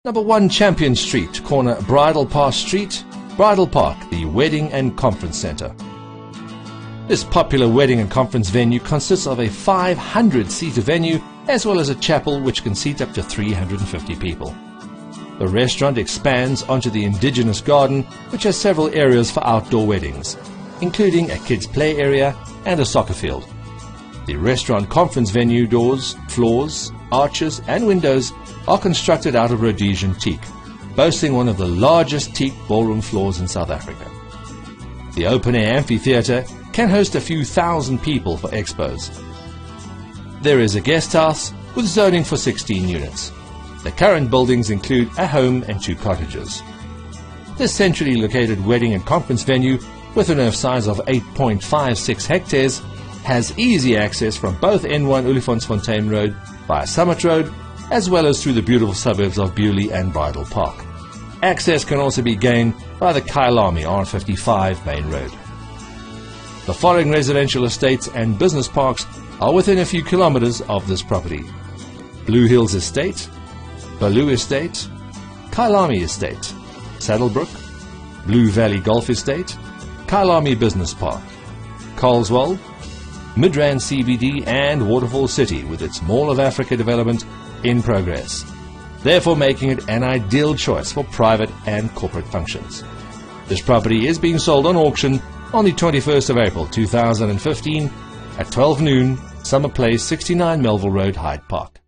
Number 1 Champion Street, corner Bridle Path Street, Bridle Park, the Wedding and Conference Centre. This popular wedding and conference venue consists of a 500-seater venue as well as a chapel which can seat up to 350 people. The restaurant expands onto the indigenous garden, which has several areas for outdoor weddings, including a kids' play area and a soccer field. The restaurant conference venue doors, floors, arches and windows are constructed out of Rhodesian teak, boasting one of the largest teak ballroom floors in South Africa. The open-air amphitheatre can host a few thousand people for expos. There is a guest house with zoning for 16 units. The current buildings include a home and 2 cottages. This centrally located wedding and conference venue, with an earth size of 8.56 hectares, has easy access from both N1 Olifantsfontein Road via Summit Road, as well as through the beautiful suburbs of Bewley and Bridle Park. Access can also be gained by the Kyalami R55 main road. The following residential estates and business parks are within a few kilometers of this property: Blue Hills Estate, Baloo Estate, Kyalami Estate, Saddlebrook, Blue Valley Golf Estate, Kyalami Business Park, Coleswell, Midrand CBD and Waterfall City, with its Mall of Africa development in progress, therefore making it an ideal choice for private and corporate functions. This property is being sold on auction on the 21st of April 2015 at 12 noon, Summer Place, 69 Melville Road, Hyde Park.